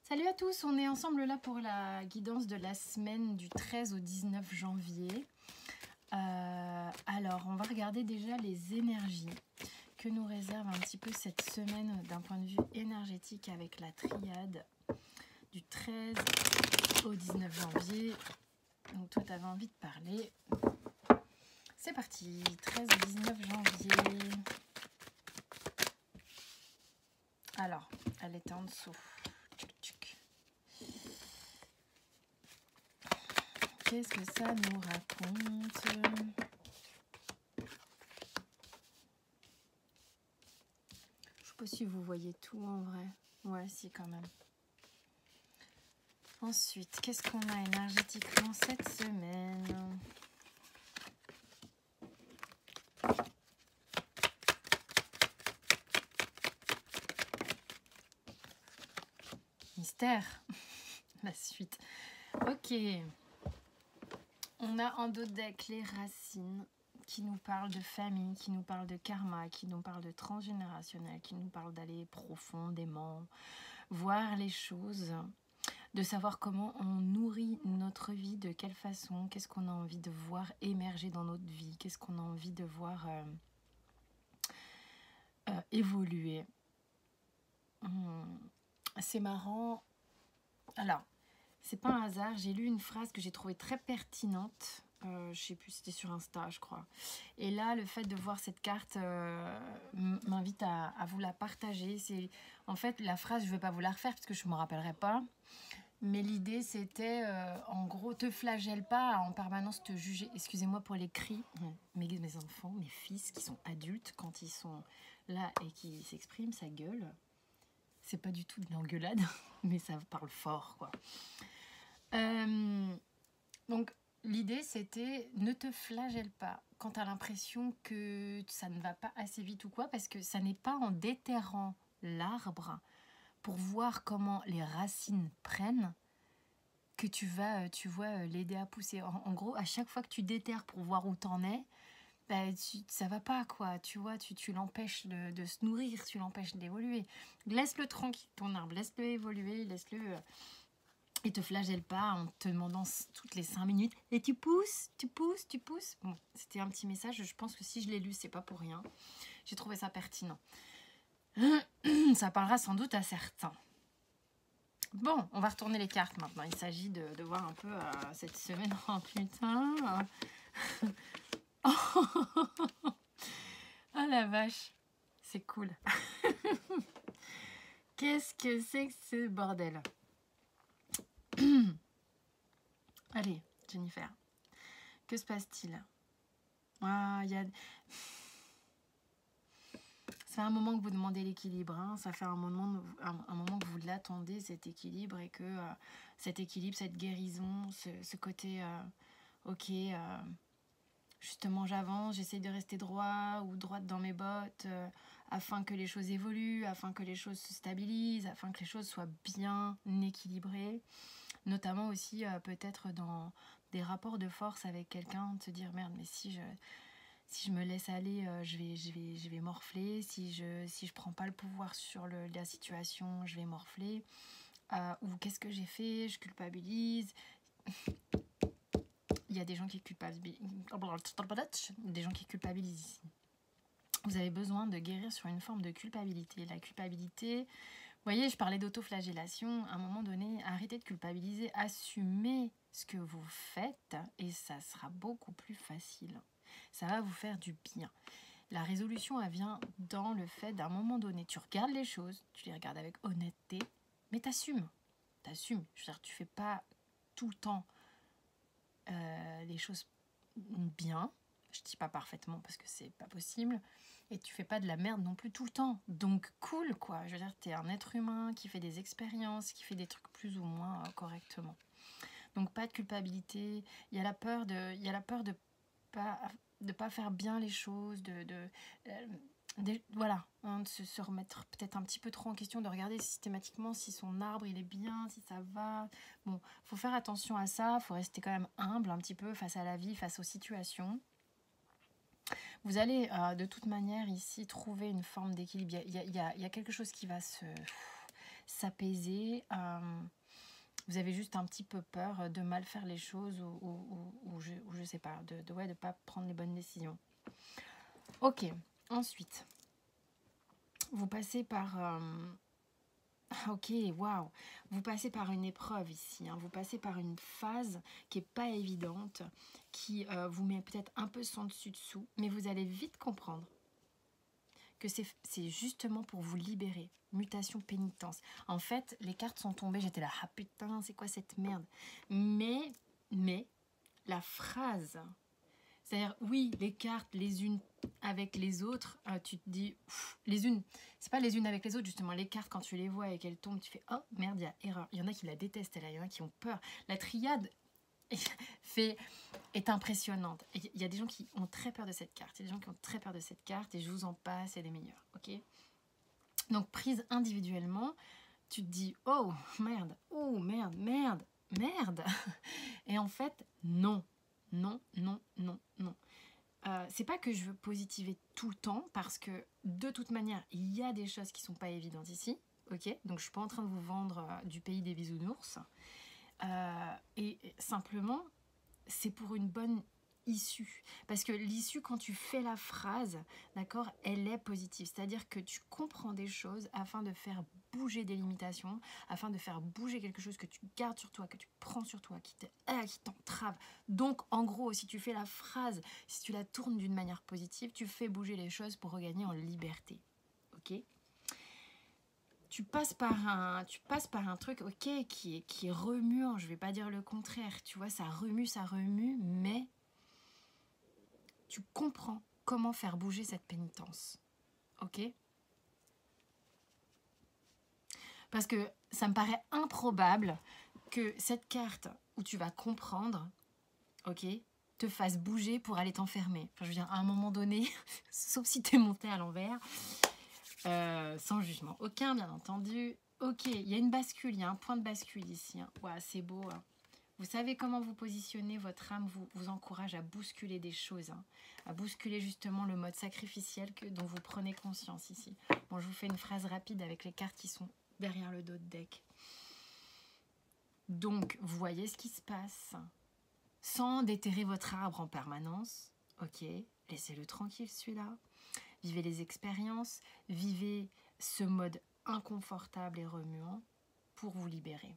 Salut à tous, on est ensemble là pour la guidance de la semaine du 13 au 19 janvier. Alors, on va regarder déjà les énergies que nous réserve un petit peu cette semaine d'un point de vue énergétique avec la triade du 13 au 19 janvier. Donc toi, tu avais envie de parler. C'est parti, 13 au 19 janvier. Alors, elle était en dessous. Qu'est-ce que ça nous raconte? Je sais pas si vous voyez tout en vrai. Ouais, si quand même. Ensuite, qu'est-ce qu'on a énergétiquement cette semaine? Mystère. La suite. Ok. On a en dos deck les racines qui nous parlent de famille, qui nous parlent de karma, qui nous parlent de transgénérationnel, qui nous parlent d'aller profondément, voir les choses, de savoir comment on nourrit notre vie, de quelle façon, qu'est-ce qu'on a envie de voir émerger dans notre vie, qu'est-ce qu'on a envie de voir évoluer. C'est marrant. Alors, c'est pas un hasard, j'ai lu une phrase que j'ai trouvée très pertinente. Je sais plus, c'était sur Insta, je crois. Et là, le fait de voir cette carte m'invite à vous la partager. C'est en fait la phrase, je ne vais pas vous la refaire parce que je ne me rappellerai pas. Mais l'idée, c'était, en gros, te flagelle pas à en permanence te juger. Excusez-moi pour les cris. Mes enfants, mes fils qui sont adultes, quand ils sont là et qui s'expriment, ça gueule. C'est pas du tout de l'engueulade, mais ça parle fort, quoi. Donc, l'idée, c'était ne te flagelle pas quand tu as l'impression que ça ne va pas assez vite ou quoi, parce que ça n'est pas en déterrant l'arbre pour voir comment les racines prennent que tu vas, tu vois, l'aider à pousser. En gros, à chaque fois que tu déterres pour voir où t'en es, bah, ça va pas, quoi. Tu vois, tu l'empêches de se nourrir, tu l'empêches d'évoluer. Laisse-le tranquille, ton arbre, laisse-le évoluer, laisse-le... et te flagelle pas en te demandant toutes les 5 minutes et tu pousses. Bon, c'était un petit message, je pense que si je l'ai lu, c'est pas pour rien. J'ai trouvé ça pertinent. Ça parlera sans doute à certains. Bon, on va retourner les cartes maintenant. Il s'agit de voir un peu cette semaine. Oh putain. Oh la vache. C'est cool. Qu'est-ce que c'est que ce bordel? Allez, Jennifer. Que se passe-t-il? Ah, il y a... C'est un moment que vous demandez l'équilibre, hein. Ça fait un moment que vous l'attendez, cet équilibre, et que cet équilibre, cette guérison, ce côté, ok, justement j'avance, j'essaie de rester droit ou droite dans mes bottes, afin que les choses évoluent, afin que les choses se stabilisent, afin que les choses soient bien équilibrées, notamment aussi peut-être dans des rapports de force avec quelqu'un, de se dire merde, mais si je me laisse aller, je vais morfler. Si je prends pas le pouvoir sur la situation, je vais morfler. Ou qu'est-ce que j'ai fait? Je culpabilise. Il y a des gens qui culpabilisent. Des gens qui culpabilisent ici. Vous avez besoin de guérir sur une forme de culpabilité. La culpabilité, vous voyez, je parlais d'autoflagellation. À un moment donné, arrêtez de culpabiliser. Assumez ce que vous faites et ça sera beaucoup plus facile. Ça va vous faire du bien. La résolution, elle vient dans le fait d'un moment donné, tu regardes les choses, tu les regardes avec honnêteté, mais t'assumes. T'assumes. Je veux dire, tu fais pas tout le temps les choses bien. Je dis pas parfaitement parce que c'est pas possible. Et tu fais pas de la merde non plus tout le temps. Donc cool, quoi. Je veux dire, t'es un être humain qui fait des expériences, qui fait des trucs plus ou moins correctement. Donc pas de culpabilité. Il y a la peur de pas faire bien les choses, voilà, hein, de se remettre peut-être un petit peu trop en question, de regarder systématiquement si son arbre il est bien, si ça va. Bon, faut faire attention à ça, faut rester quand même humble un petit peu face à la vie, face aux situations. Vous allez de toute manière ici trouver une forme d'équilibre. Il y a quelque chose qui va s'apaiser. Vous avez juste un petit peu peur de mal faire les choses ou je sais pas, de pas prendre les bonnes décisions. Ok, ensuite, vous passez par... ok, waouh. Vous passez par une épreuve ici. Hein. Vous passez par une phase qui n'est pas évidente, qui vous met peut-être un peu sans dessus-dessous, mais vous allez vite comprendre que c'est justement pour vous libérer. Mutation, pénitence. En fait, les cartes sont tombées, j'étais là, ah putain, c'est quoi cette merde? Mais, la phrase, c'est-à-dire, oui, les cartes, les unes avec les autres, tu te dis, les unes, c'est pas les unes avec les autres, justement, les cartes, quand tu les vois et qu'elles tombent, tu fais, oh merde, il y a erreur. Il y en a qui la détestent, là, il y en a qui ont peur. La triade est impressionnante. Il y a des gens qui ont très peur de cette carte, il y a des gens qui ont très peur de cette carte, et je vous en passe, c'est les meilleurs, ok? Donc, prise individuellement, tu te dis, oh merde, merde. Et en fait, non. C'est pas que je veux positiver tout le temps, parce que de toute manière, il y a des choses qui sont pas évidentes ici, ok? Donc, je suis pas en train de vous vendre du pays des bisounours. Et simplement, c'est pour une bonne issue. Parce que l'issue, quand tu fais la phrase, d'accord, elle est positive. C'est-à-dire que tu comprends des choses afin de faire bouger des limitations, afin de faire bouger quelque chose que tu gardes sur toi, que tu prends sur toi, qui t'entrave. Donc, en gros, si tu fais la phrase, si tu la tournes d'une manière positive, tu fais bouger les choses pour regagner en liberté. Ok ? Tu passes par un truc, ok, qui est remuant, je vais pas dire le contraire, tu vois, ça remue, mais tu comprends comment faire bouger cette pénitence, ok? Parce que ça me paraît improbable que cette carte où tu vas comprendre, ok, te fasse bouger pour aller t'enfermer. Enfin, je veux dire, à un moment donné, sauf si t'es monté à l'envers, sans jugement aucun, bien entendu. Ok, il y a une bascule, il y a un point de bascule ici. Hein. Ouais, c'est beau. Hein. Vous savez comment vous positionnez, votre âme vous encourage à bousculer des choses, hein, à bousculer justement le mode sacrificiel dont vous prenez conscience ici. Bon, je vous fais une phrase rapide avec les cartes qui sont derrière le dos de deck. Donc, vous voyez ce qui se passe, sans déterrer votre arbre en permanence, ok, laissez-le tranquille celui-là, vivez les expériences, vivez ce mode inconfortable et remuant pour vous libérer.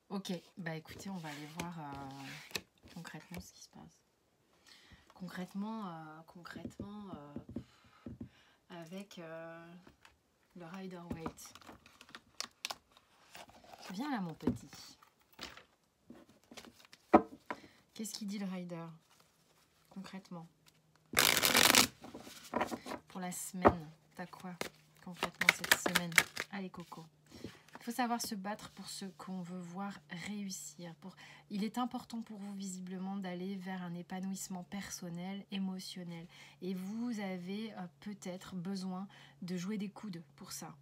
Ok, bah écoutez, on va aller voir concrètement ce qui se passe. Concrètement avec le Rider-Waite. Viens là, mon petit. Qu'est-ce qu'il dit le Rider? Concrètement. Pour la semaine, t'as quoi concrètement cette semaine? Allez, Coco. Il faut savoir se battre pour ce qu'on veut voir réussir. Il est important pour vous visiblement d'aller vers un épanouissement personnel, émotionnel. Et vous avez peut-être besoin de jouer des coudes pour ça.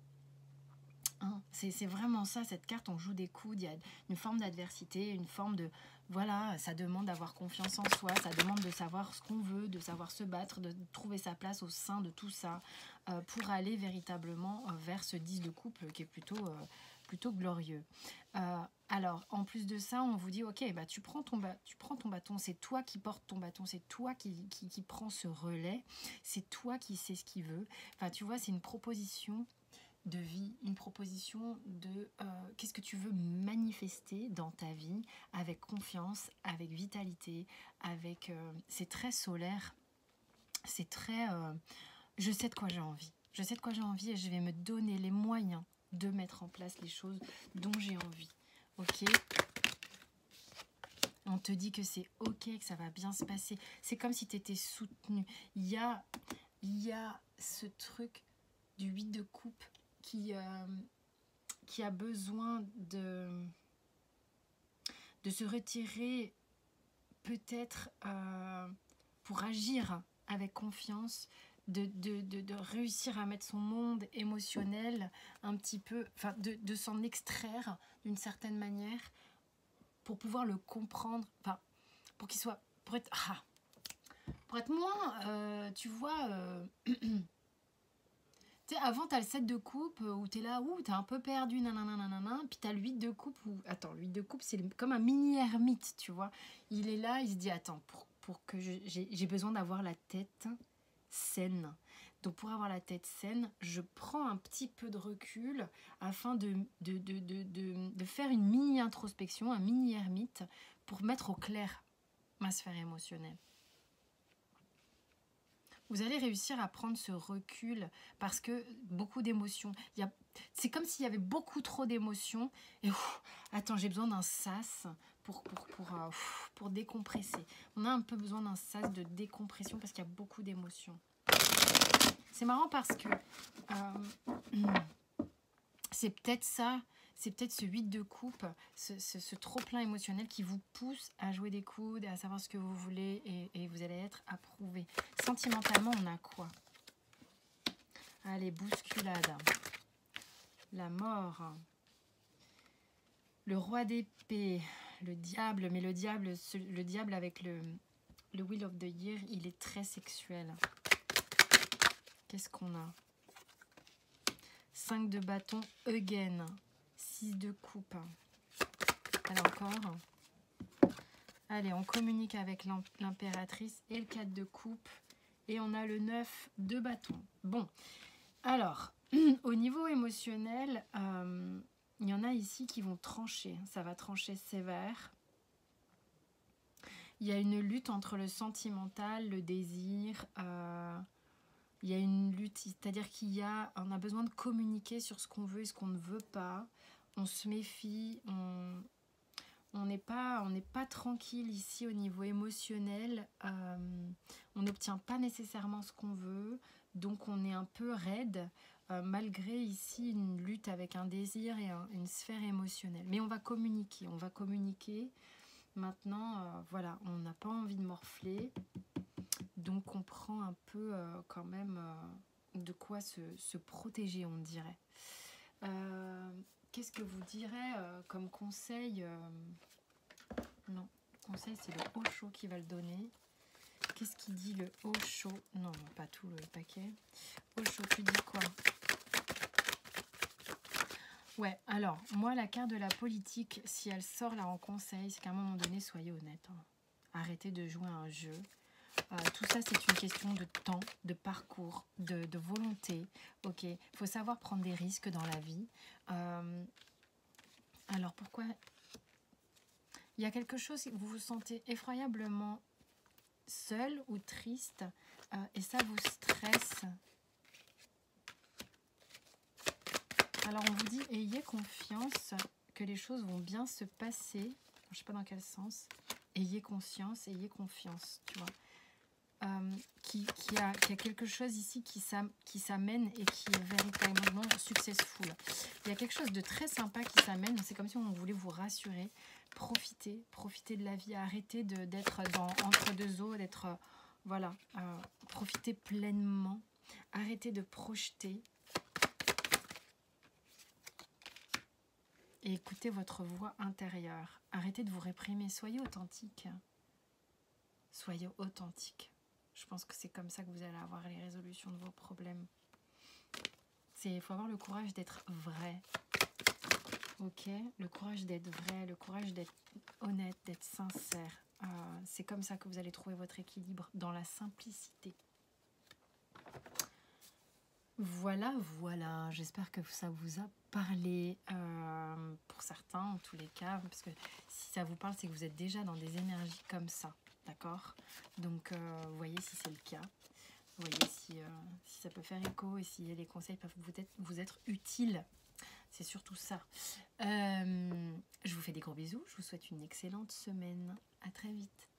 Hein, c'est vraiment ça, cette carte, on joue des coudes, il y a une forme d'adversité, une forme de... Voilà, ça demande d'avoir confiance en soi, ça demande de savoir ce qu'on veut, de savoir se battre, de trouver sa place au sein de tout ça, pour aller véritablement vers ce 10 de coupe qui est plutôt glorieux. Alors, en plus de ça, on vous dit, ok, bah, tu prends ton bâton, c'est toi qui portes ton bâton, c'est toi qui prends ce relais, c'est toi qui sais ce qu'il veut. Enfin, tu vois, c'est une proposition de vie, une proposition de qu'est-ce que tu veux manifester dans ta vie avec confiance, avec vitalité, avec c'est très solaire, c'est très je sais de quoi j'ai envie. Je sais de quoi j'ai envie et je vais me donner les moyens de mettre en place les choses dont j'ai envie. Ok ? On te dit que c'est ok, que ça va bien se passer. C'est comme si tu étais soutenu. Il y a ce truc du 8 de coupe qui a besoin de se retirer peut-être pour agir avec confiance, de réussir à mettre son monde émotionnel un petit peu, enfin de s'en extraire d'une certaine manière pour pouvoir le comprendre, enfin pour qu'il soit, pour être moins, tu vois, Tu sais, avant, tu as le 7 de coupe où tu es là, où tu es un peu perdu, nanana, puis tu as le 8 de coupe où... Attends, le 8 de coupe, c'est comme un mini ermite, tu vois. Il est là, il se dit, attends, pour que j'ai besoin d'avoir la tête saine. Donc, pour avoir la tête saine, je prends un petit peu de recul afin de faire une mini introspection, un mini ermite, pour mettre au clair ma sphère émotionnelle. Vous allez réussir à prendre ce recul parce que beaucoup d'émotions. C'est comme s'il y avait beaucoup trop d'émotions. Et attends, j'ai besoin d'un sas pour décompresser. On a un peu besoin d'un sas de décompression parce qu'il y a beaucoup d'émotions. C'est marrant parce que c'est peut-être ça. C'est peut-être ce 8 de coupe, ce trop-plein émotionnel qui vous pousse à jouer des coudes, à savoir ce que vous voulez et vous allez être approuvé. Sentimentalement, on a quoi? Allez, bousculade. La mort. Le roi d'épée. Le diable. Mais le diable avec le Wheel of the Year, il est très sexuel. Qu'est-ce qu'on a? 5 de bâton, again. 6 de coupe. Allez, encore. Allez, on communique avec l'impératrice et le 4 de coupe. Et on a le 9 de bâton. Bon, alors, au niveau émotionnel, il y en a ici qui vont trancher. Ça va trancher sévère. Il y a une lutte entre le sentimental, le désir. Il y a une lutte, c'est-à-dire qu'on a besoin de communiquer sur ce qu'on veut et ce qu'on ne veut pas. On se méfie, on n'est pas tranquille ici au niveau émotionnel. On n'obtient pas nécessairement ce qu'on veut, donc on est un peu raide, malgré ici une lutte avec un désir et une sphère émotionnelle. Mais on va communiquer, Maintenant, voilà, on n'a pas envie de morfler, donc on prend un peu quand même de quoi se protéger, on dirait. Qu'est-ce que vous direz comme conseil? Non, le conseil, c'est le Osho qui va le donner. Qu'est-ce qu'il dit le Osho? Non, pas tout le paquet. Osho, tu dis quoi? Ouais, alors, moi, la carte de la politique, si elle sort là en conseil, c'est qu'à un moment donné, soyez honnête. Hein. Arrêtez de jouer à un jeu. Tout ça, c'est une question de temps, de parcours, de volonté. Ok, il faut savoir prendre des risques dans la vie. Alors, pourquoi? Il y a quelque chose, vous vous sentez effroyablement seul ou triste et ça vous stresse. Alors, on vous dit, ayez confiance que les choses vont bien se passer. Je ne sais pas dans quel sens. Ayez conscience, ayez confiance, tu vois. Qu'il y a quelque chose ici qui s'amène et qui est véritablement successful. Il y a quelque chose de très sympa qui s'amène. C'est comme si on voulait vous rassurer. Profitez de la vie. Arrêtez d'être entre deux eaux, voilà, profitez pleinement. Arrêtez de projeter. Et écoutez votre voix intérieure. Arrêtez de vous réprimer. Soyez authentique. Soyez authentique. Je pense que c'est comme ça que vous allez avoir les résolutions de vos problèmes. Il faut avoir le courage d'être vrai. Ok? Le courage d'être vrai, le courage d'être honnête, d'être sincère. C'est comme ça que vous allez trouver votre équilibre, dans la simplicité. Voilà. J'espère que ça vous a parlé. Pour certains, en tous les cas. Parce que si ça vous parle, c'est que vous êtes déjà dans des énergies comme ça. D'accord? Donc, voyez si c'est le cas. Voyez si ça peut faire écho et si les conseils peuvent vous être utiles. C'est surtout ça. Je vous fais des gros bisous. Je vous souhaite une excellente semaine. À très vite.